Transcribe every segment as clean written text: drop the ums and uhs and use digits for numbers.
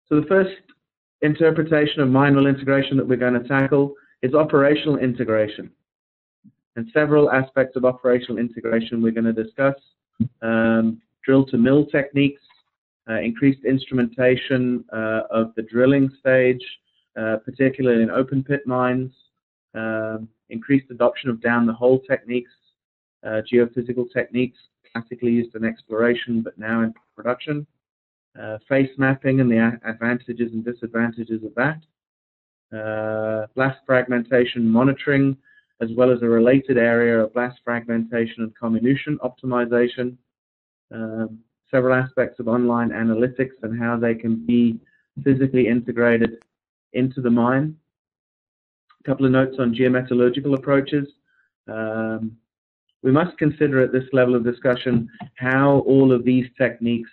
So the first interpretation of mine mill integration that we're going to tackle is operational integration. And several aspects of operational integration we're going to discuss. Drill-to-mill techniques, increased instrumentation of the drilling stage, particularly in open pit mines, increased adoption of down-the-hole techniques, geophysical techniques classically used in exploration but now in production, face mapping and the advantages and disadvantages of that, blast fragmentation monitoring, as well as a related area of blast fragmentation and comminution optimization, several aspects of online analytics and how they can be physically integrated into the mine. A couple of notes on geometallurgical approaches. We must consider at this level of discussion how all of these techniques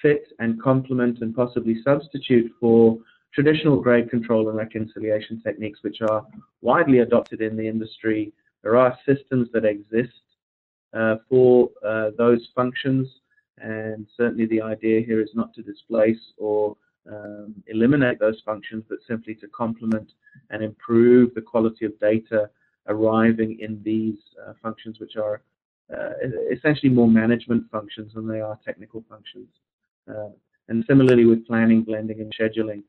fit and complement and possibly substitute for traditional grade control and reconciliation techniques, which are widely adopted in the industry. There are systems that exist for those functions, and certainly the idea here is not to displace or eliminate those functions, but simply to complement and improve the quality of data arriving in these functions, which are essentially more management functions than they are technical functions. And similarly with planning, blending, and scheduling.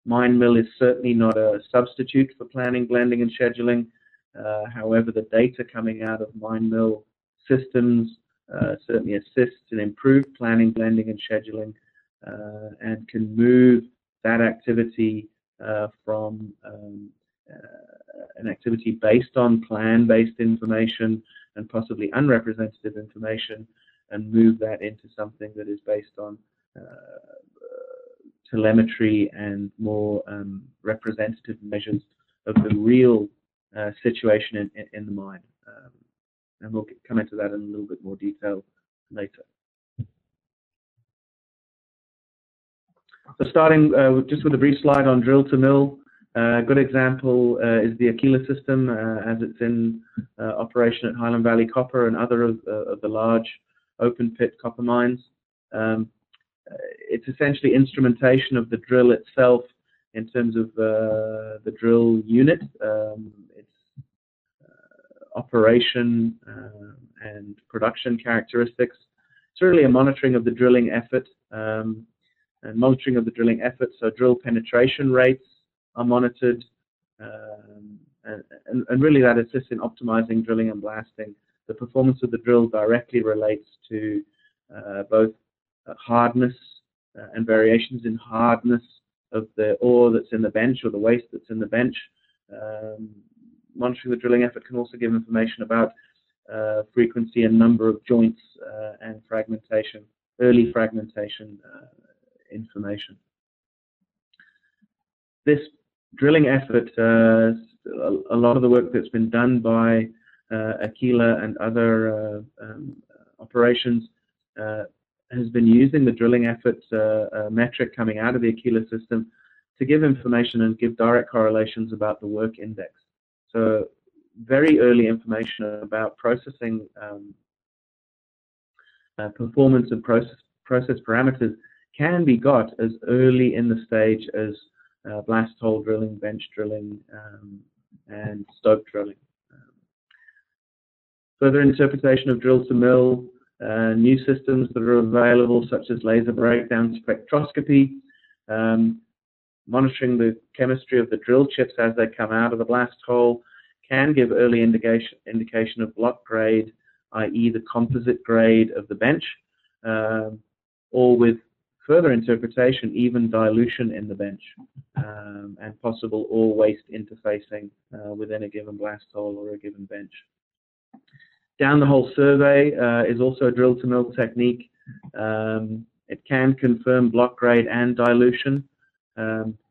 Mine mill is certainly not a substitute for planning, blending, and scheduling. However, the data coming out of mine mill systems certainly assists in improved planning, blending, and scheduling, and can move that activity from an activity based on plan-based information and possibly unrepresentative information, and move that into something that is based on telemetry and more representative measures of the real situation in the mine. And we'll come into that in a little bit more detail later. So starting just with a brief slide on drill-to-mill, a good example is the Aquila system as it's in operation at Highland Valley Copper and other of the large open pit copper mines. It's essentially instrumentation of the drill itself in terms of the drill unit, its operation and production characteristics. It's really a monitoring of the drilling effort, and monitoring of the drilling effort, so drill penetration rates are monitored, and really that assists in optimizing drilling and blasting. The performance of the drill directly relates to both hardness and variations in hardness of the ore that's in the bench or the waste that's in the bench. Monitoring the drilling effort can also give information about frequency and number of joints and fragmentation, early fragmentation information. This drilling effort, a lot of the work that's been done by Aquila and other operations has been using the drilling effort metric coming out of the Aquila system to give information and give direct correlations about the work index. So very early information about processing performance and process parameters can be got as early in the stage as blast hole drilling, bench drilling, and stope drilling. Further interpretation of drill-to-mill, new systems that are available such as laser breakdown spectroscopy, monitoring the chemistry of the drill chips as they come out of the blast hole can give early indication of block grade, i.e. the composite grade of the bench, or with further interpretation, even dilution in the bench, and possible ore waste interfacing within a given blast hole or a given bench. Down-the-hole survey is also a drill-to-mill technique. It can confirm block grade and dilution.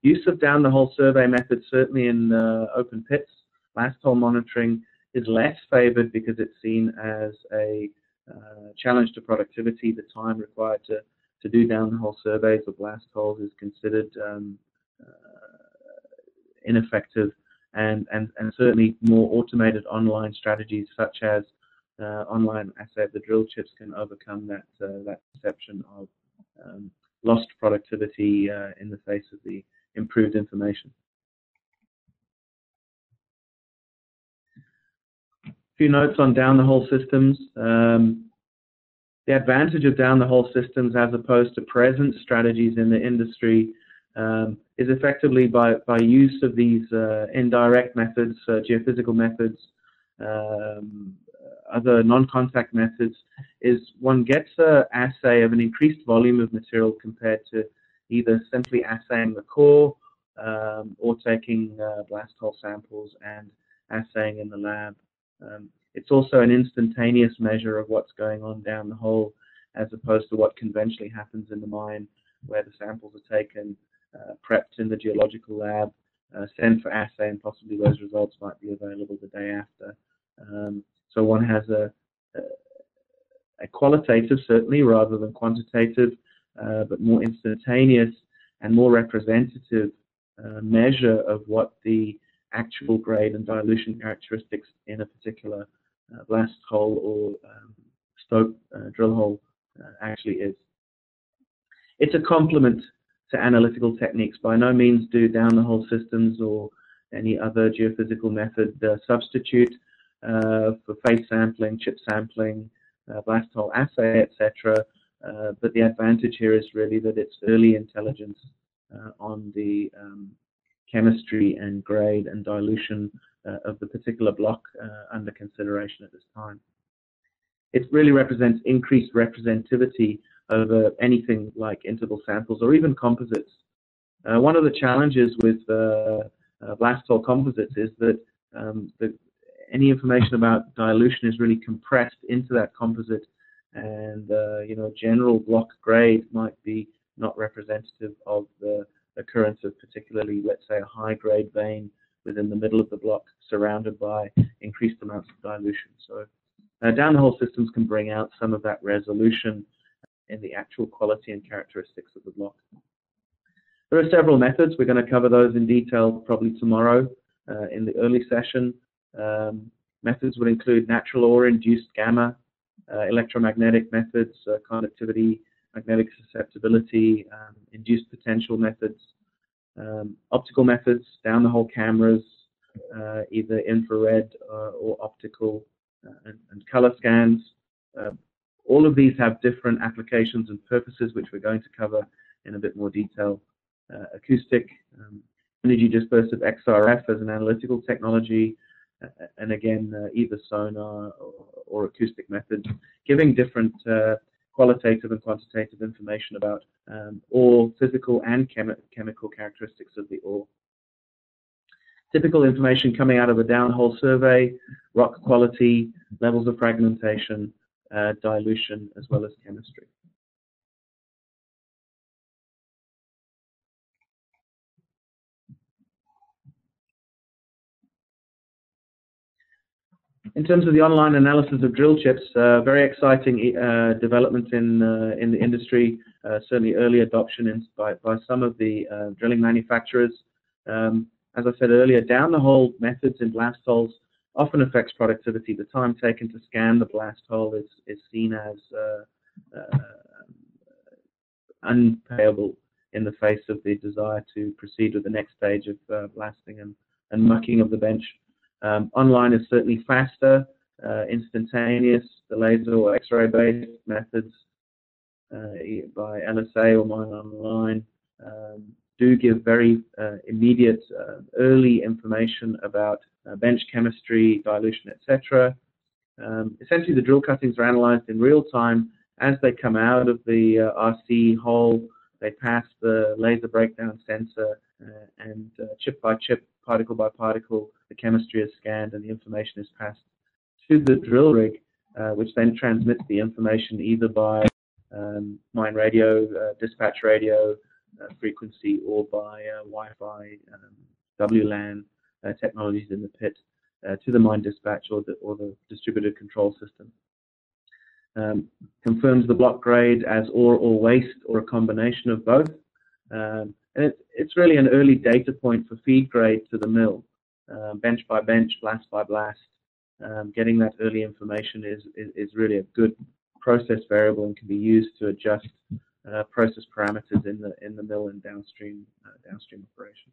Use of down-the-hole survey methods, certainly in open pits, blast hole monitoring is less favored because it's seen as a challenge to productivity. The time required to do down-the-hole surveys of blast holes is considered ineffective, and certainly more automated online strategies such as online assay of the drill chips can overcome that perception of lost productivity in the face of the improved information. A few notes on down-the-hole systems. The advantage of down-the-hole systems as opposed to present strategies in the industry is effectively by use of these indirect methods, geophysical methods, other non-contact methods, is one gets an assay of an increased volume of material compared to either simply assaying the core or taking blast hole samples and assaying in the lab. It's also an instantaneous measure of what's going on down the hole, as opposed to what conventionally happens in the mine, where the samples are taken, prepped in the geological lab, sent for assay, and possibly those results might be available the day after. So one has a qualitative, certainly, rather than quantitative, but more instantaneous and more representative measure of what the actual grade and dilution characteristics in a particular blast hole or stope drill hole actually is. It's a complement to analytical techniques. By no means do down-the-hole systems or any other geophysical method substitute for face sampling, chip sampling, blast hole assay, etc. But the advantage here is really that it's early intelligence on the chemistry and grade and dilution of the particular block under consideration at this time. It really represents increased representativity over anything like interval samples or even composites. One of the challenges with blast hole composites is that any information about dilution is really compressed into that composite, and general block grade might be not representative of the occurrence of particularly, let's say, a high-grade vein within the middle of the block surrounded by increased amounts of dilution. So down-the-hole systems can bring out some of that resolution in the actual quality and characteristics of the block. There are several methods. We're going to cover those in detail probably tomorrow in the early session. Methods would include natural or induced gamma, electromagnetic methods, conductivity, magnetic susceptibility, induced potential methods, optical methods, down-the-hole cameras, either infrared or optical, and color scans. All of these have different applications and purposes, which we're going to cover in a bit more detail. Acoustic, energy dispersive XRF as an analytical technology, and again, either sonar or acoustic methods, giving different qualitative and quantitative information about all physical and chemical characteristics of the ore. Typical information coming out of a downhole survey: rock quality, levels of fragmentation, dilution, as well as chemistry. In terms of the online analysis of drill chips, very exciting development in the industry, certainly early adoption by some of the drilling manufacturers. As I said earlier, down-the-hole methods in blast holes often affects productivity. The time taken to scan the blast hole is seen as unpayable in the face of the desire to proceed with the next stage of blasting and mucking of the bench. Online is certainly faster, instantaneous. The laser or X-ray based methods by LSA or Mine Online do give very immediate, early information about bench chemistry, dilution, etc. Essentially, the drill cuttings are analyzed in real time as they come out of the RC hole. They pass the laser breakdown sensor, and chip by chip, particle by particle, the chemistry is scanned and the information is passed to the drill rig, which then transmits the information either by mine radio, dispatch radio frequency, or by Wi-Fi, WLAN technologies in the pit to the mine dispatch or the distributed control system. Confirms the block grade as ore or waste or a combination of both. And it's really an early data point for feed grade to the mill, bench by bench, blast by blast. Getting that early information is really a good process variable and can be used to adjust process parameters in the mill and downstream operation.